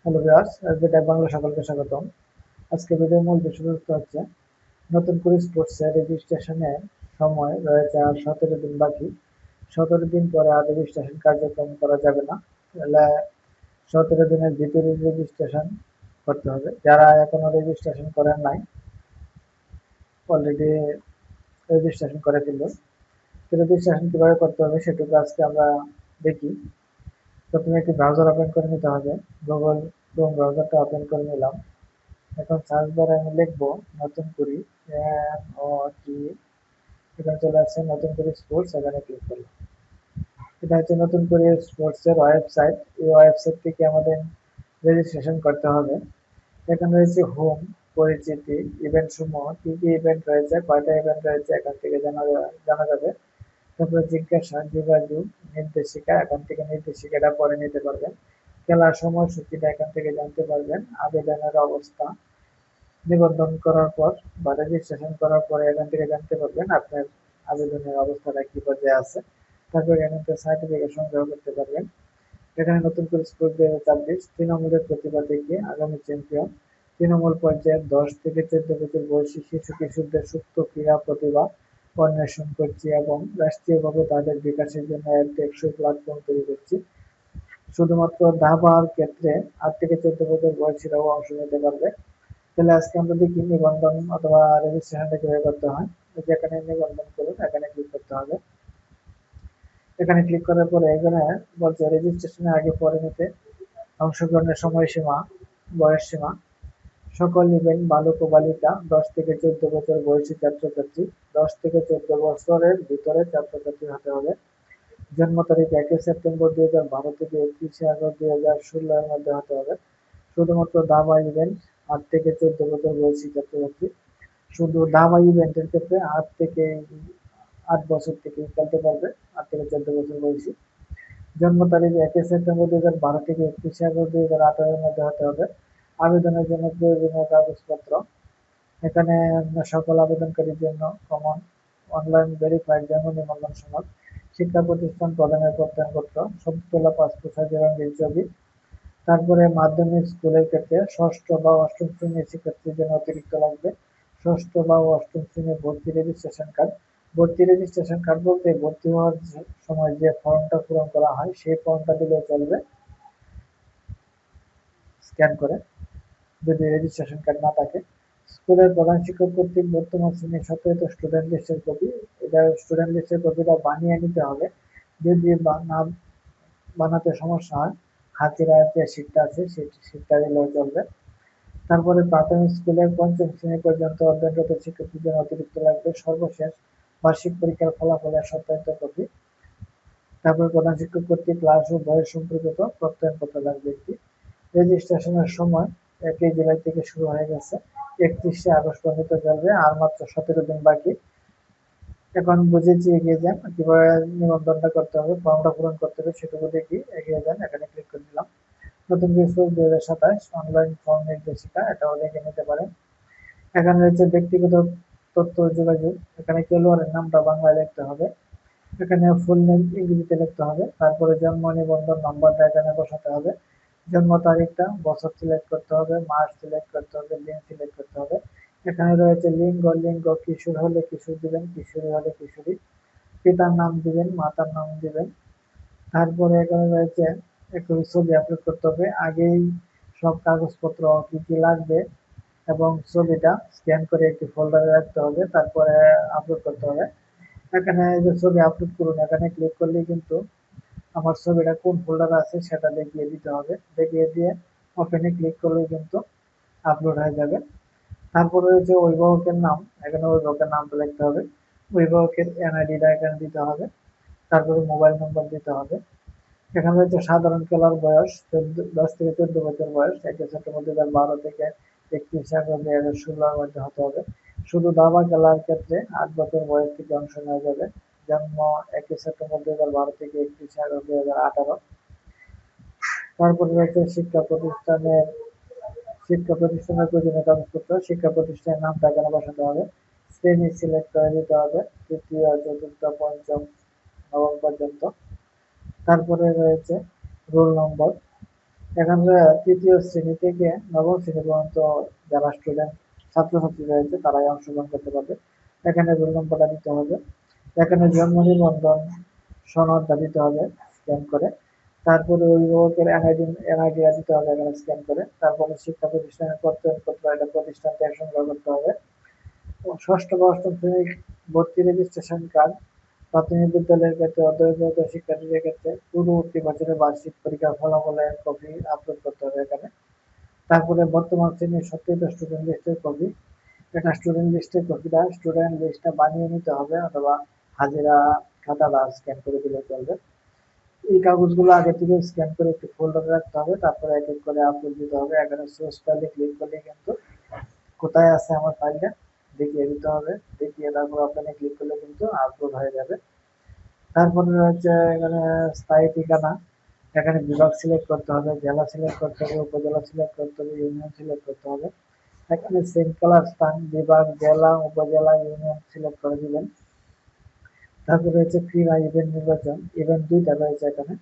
Hello viewers, এসবিটেক Bangla সকলকে স্বাগতম। আজকে ভিডিওর মূল বিষয়বস্তু হচ্ছে নতুন করে স্পোর্টসে রেজিস্ট্রেশনের সময় রয়েছে আর 17 দিন বাকি। 17 দিন পরে আর রেজিস্ট্রেশন কার্যক্রম করা যাবে না। তাহলে 17 দিনের ভিতরে রেজিস্ট্রেশন করতে হবে। যারা এখনো রেজিস্ট্রেশন করেন নাই, অলরেডি রেজিস্ট্রেশন করে ফেললো। রেজিস্ট্রেশন কিভাবে করতে হবে সেটুকু আজকে আমরা দেখি। প্রথমে একটি ব্রাউজার ওপেন করে নিতে হবে। গুগল ক্রোম ব্রাউজারটা ওপেন করে নিলাম। এখন সার্চ বারে আমি লিখবো নতুন করি NOT, এখানে চলে আসছে নতুন করে স্পোর্টস, এখানে ক্লিক করলাম। এটা হচ্ছে নতুন করে স্পোর্টস এর ওয়েবসাইট। এই ওয়েবসাইট থেকে আমাদের রেজিস্ট্রেশন করতে হবে। এখানে রয়েছে হোম, পরিচিতি, ইভেন্ট সমূহ, কি কি ইভেন্ট রয়েছে, কয়টা ইভেন্ট রয়েছে এখান থেকে জানা যাবে। তারপরে জিজ্ঞাসা, যোগাযোগ, নির্দেশিকা, এখান থেকে নির্দেশিকাটা পরে নিতে পারবেন। খেলার সময়সূচিটা এখান থেকে জানতে পারবেন। আবেদনের অবস্থা, নিবন্ধন করার পর বা রেজিস্ট্রেশন করার পরে এখান থেকে জানতে পারবেন আপনার আবেদনের অবস্থাটা কি পর্যায়ে আছে। তারপর এখান থেকে সার্টিফিকেট সংগ্রহ করতে পারবেন। এখানে নতুন করে স্পোর্টস 2026 তৃণমূলের প্রতিভা থেকে আগামী চ্যাম্পিয়ন, তৃণমূল পর্যায়ে 10 থেকে 14 বছর বয়সী শিশু কিশোরদের সুপ্ত ক্রীড়া প্রতিভা অন্বেষণ করছি এবং রাষ্ট্রীয়ভাবে তাদের বিকাশের জন্য এক টেকসই প্ল্যাটফর্ম তৈরি করছি। শুধুমাত্র দাবার ক্ষেত্রে 8 থেকে 14 বছর বয়সীরাও অংশ নিতে পারবে। তাহলে আজকে আমরা দেখি নিবন্ধন অথবা রেজিস্ট্রেশনটা কিভাবে করতে হয়। যেখানে নিবন্ধন করুন এখানে ক্লিক করতে হবে। এখানে ক্লিক করার পরে এখানে বলছে রেজিস্ট্রেশনের আগে পরে নিতে অংশগ্রহণের সময়সীমা, বয়স সীমা, সকল ইভেন্ট বালক ও বালিকা, 10 থেকে 14 বছর বয়সী ছাত্রছাত্রী, 10 থেকে 14 বছরের ভিতরে ছাত্রছাত্রী হতে হবে। জন্ম তারিখ 1 সেপ্টেম্বর 2012 থেকে 31 আগস্ট 2016 এর মধ্যে হতে হবে। শুধুমাত্র দাবা ইভেন্ট 8 থেকে 14 বছর বয়সী ছাত্রছাত্রী। শুধু দাবা ইভেন্টের ক্ষেত্রে 8 বছর থেকে খেলতে পারবে, 8 থেকে 14 বছর বয়সী। জন্ম তারিখ 1 সেপ্টেম্বর 2012 থেকে 31 আগস্ট 2018 এর মধ্যে হতে হবে। আবেদনের জন্য প্রয়োজনীয় কাগজপত্র, এখানে সকল আবেদনকারীর জন্য কমন অনলাইন ভেরিফাইড জন্ম নিবন্ধন সনদ, শিক্ষা প্রতিষ্ঠান প্রদানের প্রত্যয়নপত্র, ছবি তোলা পাসপোর্ট সাইজের রঙিন ছবি। তারপরে মাধ্যমিক স্কুলের ক্ষেত্রে ষষ্ঠ বা অষ্টম শ্রেণীর শিক্ষার্থীর জন্য অতিরিক্ত লাগবে ষষ্ঠ বা অষ্টম শ্রেণীর ভর্তি রেজিস্ট্রেশন কার্ড। ভর্তি রেজিস্ট্রেশন কার্ড বলতে ভর্তি হওয়ার সময় যে ফর্মটা পূরণ করা হয় সেই ফর্মটা দিলেও চলবে, স্ক্যান করে, যদি রেজিস্ট্রেশন কার্ড না থাকে। স্কুলের প্রধান শিক্ষক কর্তৃক বর্তমান শ্রেণীর সত্যায়িত স্টুডেন্ট লিস্টের কপি, এটা স্টুডেন্ট লিস্টের কপিটা বানিয়ে নিতে হবে। যদি না বানাতে সমস্যা হয়, হাতিরার যে শীটটা আছে সেই শীটটা দিলেও চলবে। তারপরে প্রাথমিক স্কুলের পঞ্চম শ্রেণী পর্যন্ত অধ্যয়নরত শিক্ষার্থীদের অতিরিক্ত লাগবে সর্বশেষ বার্ষিক পরীক্ষার ফলাফলের সত্যায়িত কপি। তারপরে প্রধান শিক্ষক কর্তৃক ক্লাস ও বয়স সম্পর্কিত প্রত্যয়নপত্র লাগবে একটি। রেজিস্ট্রেশনের সময় 1 জুলাই থেকে শুরু হয়ে গেছে, 31 আগস্ট পর্যন্ত চলবে, আর মাত্র 17 দিন বাকি। এখন বুঝেছি, এগিয়ে যান। কিভাবে নিবন্ধনটা করতে হবে, ফর্মটা পূরণ করতে হবে সেটুকু দেখি। এগিয়ে যান, এখানে ক্লিক করে দিলাম। নতুন কিছু 2027 অনলাইন ফর্ম নির্দেশিকা, এটাও দেখে নিতে পারেন। এখানে রয়েছে ব্যক্তিগত তথ্য ও যোগাযোগ, এখানে খেলোয়াড়ের নামটা বাংলায় লিখতে হবে, এখানে ফুল নেম ইংরেজিতে লিখতে হবে। তারপরে জন্ম নিবন্ধন নম্বরটা এখানে বসাতে হবে, জন্ম তারিখটা, বছর সিলেক্ট করতে হবে, মাস সিলেক্ট করতে হবে, দিন সিলেক্ট করতে হবে। এখানে রয়েছে লিঙ্গ, কিশোর হলে কিশোর দিবেন, কিশোরী হলে কিশোরী, পিতার নাম দিবেন, মাতার নাম দিবেন। তারপরে এখানে রয়েছে একটু ছবি আপলোড করতে হবে, আগেই সব কাগজপত্র কি কি লাগবে এবং ছবিটা স্ক্যান করে একটি ফোল্ডারে রাখতে হবে, তারপরে আপলোড করতে হবে। এখানে যে ছবি আপলোড করুন এখানে ক্লিক করলেই কিন্তু আমার ছবিটা কোন ফোল্ডারে আছে সেটা দেখিয়ে দিতে হবে। দেখিয়ে দিয়ে ওপেনে ক্লিক করলেই কিন্তু আপলোড হয়ে যাবে। তারপরে রয়েছে অভিভাবকের নাম, এখানে অভিভাবকের নামটা লিখতে হবে, অভিভাবকের NID-টা এখানে দিতে হবে, তারপরে মোবাইল নম্বর দিতে হবে। এখানে রয়েছে সাধারণ খেলার বয়স, 10 থেকে 14 বছর বয়স, 1 সেপ্টেম্বর 2012 থেকে 31 আগস্ট 2016 এর মধ্যে হতে হবে। শুধু দাবা খেলার ক্ষেত্রে 8 বছর বয়স থেকে অংশ নেওয়া যাবে। জন্ম 1 সেপ্টেম্বর 2012 থেকে 31 আগস্ট 2018। তারপরে রয়েছে শিক্ষা প্রতিষ্ঠানের প্রয়োজনীয় কাগজপত্র, শিক্ষা প্রতিষ্ঠানের নামটা এখানে বসাতে হবে, শ্রেণী সিলেক্ট করে দিতে হবে, তৃতীয়, চতুর্থ, পঞ্চম, নবম পর্যন্ত। তারপরে রয়েছে রোল নম্বর, এখানে তৃতীয় শ্রেণী থেকে নবম শ্রেণী পর্যন্ত যারা স্টুডেন্ট ছাত্রছাত্রী রয়েছে তারাই অংশগ্রহণ করতে পারবে। এখানে রোল নম্বরটা দিতে হবে, এখানে জন্ম নিবন্ধন সনদটা দিতে হবে স্ক্যান করে, তারপরে অভিভাবকের এনআইডি দিতে হবে এখানে স্ক্যান করে, তারপরে শিক্ষা প্রতিষ্ঠানের প্রত্যয়নপত্র এটা প্রতিষ্ঠান থেকে সংগ্রহ করতে হবে। ষষ্ঠ বা অষ্টম শ্রেণীর ভর্তি রেজিস্ট্রেশন কার্ড, প্রাথমিক বিদ্যালয়ের ক্ষেত্রে অধ্যয়নরত শিক্ষার্থীদের ক্ষেত্রে পূর্ববর্তী বছরের বার্ষিক পরীক্ষার ফলাফলের কপি আপলোড করতে হবে এখানে। তারপরে বর্তমান শ্রেণীর সত্যায়িত স্টুডেন্ট লিস্টের কপি, এটা স্টুডেন্ট লিস্টের কপিটা স্টুডেন্ট লিস্টটা বানিয়ে নিতে হবে অথবা হাজিরা খাতাটা স্ক্যান করে দিলে চলবে। এই কাগজগুলো আগে থেকে স্ক্যান করে একটি ফোল্ডারে রাখতে হবে, তারপরে এক এক করে আপলোড দিতে হবে। এখানে সোর্স ফাইলে ক্লিক করলে কিন্তু কোথায় আছে আমার ফাইলটা দেখিয়ে দিতে হবে, দেখিয়ে তারপর ওখানে ক্লিক করলে কিন্তু আপলোড হয়ে যাবে। তারপরে রয়েছে এখানে স্থায়ী ঠিকানা, এখানে বিভাগ সিলেক্ট করতে হবে, জেলা সিলেক্ট করতে হবে, উপজেলা সিলেক্ট করতে হবে, ইউনিয়ন সিলেক্ট করতে হবে। এখানে শৃঙ্খলার স্থান, বিভাগ, জেলা, উপজেলা, ইউনিয়ন সিলেক্ট করে দিবেন। তারপরে রয়েছে ক্রীড়া ইভেন্ট নির্বাচন, ইভেন্ট দুইটা রয়েছে এখানে,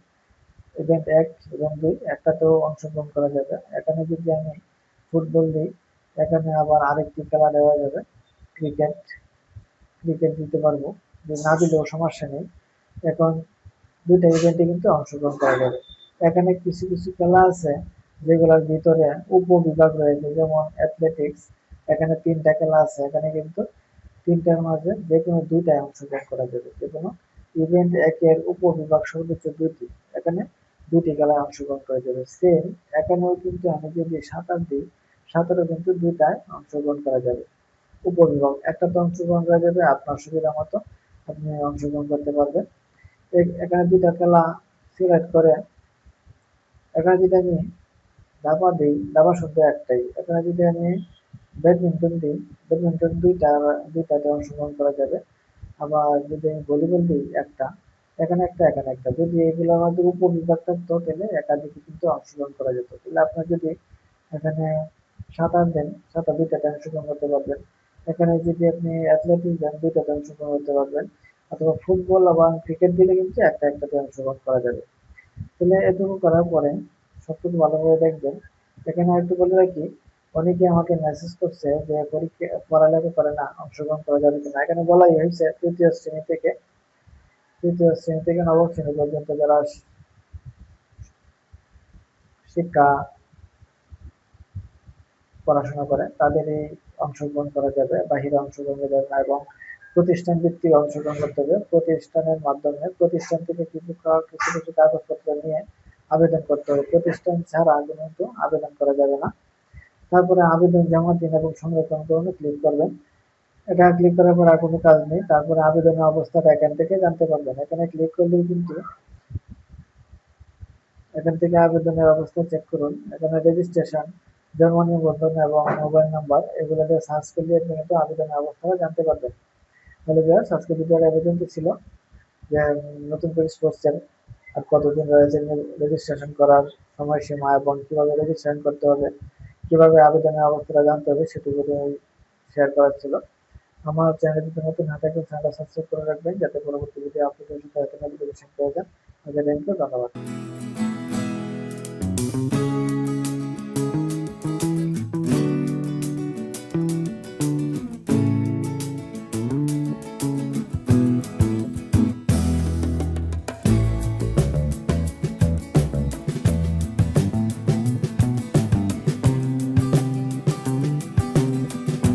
ইভেন্ট এক এবং দুই, একটাতেও অংশগ্রহণ করা যাবে। এখানে যদি আমি ফুটবল দিই, এখানে আবার আরেকটি খেলা দেওয়া যাবে, ক্রিকেট, ক্রিকেট দিতে পারবো, যে না দিলেও সমস্যা নেই। এখন দুইটা ইভেন্টে কিন্তু অংশগ্রহণ করা যাবে। এখানে কিছু কিছু খেলা আছে যেগুলোর ভিতরে উপবিভাগ রয়েছে, যেমন অ্যাথলেটিক্স, এখানে তিনটা খেলা আছে, এখানে কিন্তু তিনটার মাঝে যে কোনো দুইটায় অংশগ্রহণ করা যাবে, যে কোনো ইভেন্ট একের উপবিভাগ সর্বোচ্চ দুটি, এখানে দুটি খেলায় অংশগ্রহণ করা যাবে। সেম এখানেও কিন্তু আমি যদি সাঁতার দিই, সাঁতারও কিন্তু দুইটায় অংশগ্রহণ করা যাবে। উপবিভাগ একটাতে অংশগ্রহণ করা যাবে, আপনার সুবিধা মতো আপনি অংশগ্রহণ করতে পারবেন। এখানে দুইটা খেলা সিলেক্ট করে, এখানে যদি আমি দাবা দিই, দাবা শুধু একটাই, এখানে যদি আমি ব্যাডমিন্টন দিই, ব্যাডমিন্টন দুইটাতে অংশগ্রহণ করা যাবে। আবার যদি আমি ভলিবল দিই একটা, এখানে একটা এখানে একটা, যদি এগুলো আমাদের উপবিভাগ থাকতো তাহলে একাধিকে কিন্তু অংশগ্রহণ করা যেত। তাহলে আপনার যদি এখানে সাঁতার দেন, সাঁতার দুইটাতে অংশগ্রহণ করতে পারবেন। এখানে যদি আপনি অ্যাথলেটিক্স দেন, দুইটাতে অংশগ্রহণ করতে পারবেন। অথবা ফুটবল এবং ক্রিকেট দিলে কিন্তু একটাতে অংশগ্রহণ করা যাবে। তাহলে এটুকু করার পরে সবটুকু ভালোভাবে দেখবেন। এখানে একটু বলে রাখি, অনেকে আমাকে মেসেজ করছে যে পরীক্ষা পড়ালেখা করে না, অংশগ্রহণ করা যাবে কিনা। এখানে বলাই হয়েছে তৃতীয় শ্রেণী থেকে নবম শ্রেণী পর্যন্ত যারা শিক্ষা পড়াশোনা করে তাদেরই অংশগ্রহণ করা যাবে, বাহিরে অংশগ্রহণ করা যাবে না। এবং প্রতিষ্ঠান ভিত্তিক অংশগ্রহণ করতে হবে, প্রতিষ্ঠানের মাধ্যমে প্রতিষ্ঠান থেকে কিছু কিছু কিছু কাগজপত্র নিয়ে আবেদন করতে হবে, প্রতিষ্ঠান ছাড়া কিন্তু আবেদন করা যাবে না। তারপরে আবেদন জমা দিন এবং সংরক্ষণ করুন ক্লিক করবেন। এটা ক্লিক করার পর আর কোনো কাজ নেই, তারপরে আবেদনের অবস্থাটা এখান থেকে জানতে পারবেন। এখানে ক্লিক করলেই কিন্তু এখান থেকে আবেদনের অবস্থা চেক করুন। এখানে রেজিস্ট্রেশন, জন্ম নিবন্ধন এবং মোবাইল নাম্বার এগুলো দিয়ে সার্চ করলে আপনি কিন্তু আবেদনের অবস্থাটা জানতে পারবেন। তাহলে ভিউয়ার্স আজকে ভিডিওটা এই পর্যন্ত ছিল, যে নতুন করে করছেন আর কতদিন রয়েছে রেজিস্ট্রেশন করার সময়সীমা এবং কিভাবে রেজিস্ট্রেশন করতে হবে, কিভাবে আবেদনের অবস্থাটা জানতে হবে সেটুকু শেয়ার করার ছিল। আমার চ্যানেল যদি নতুন হয়ে থাকে চ্যানেলটা সাবস্ক্রাইব করে রাখবেন যাতে পরবর্তী ভিডিও আপলোডের সাথে নোটিফিকেশন পেয়ে যান। ওকে, থ্যাংক ইউ, ধন্যবাদ।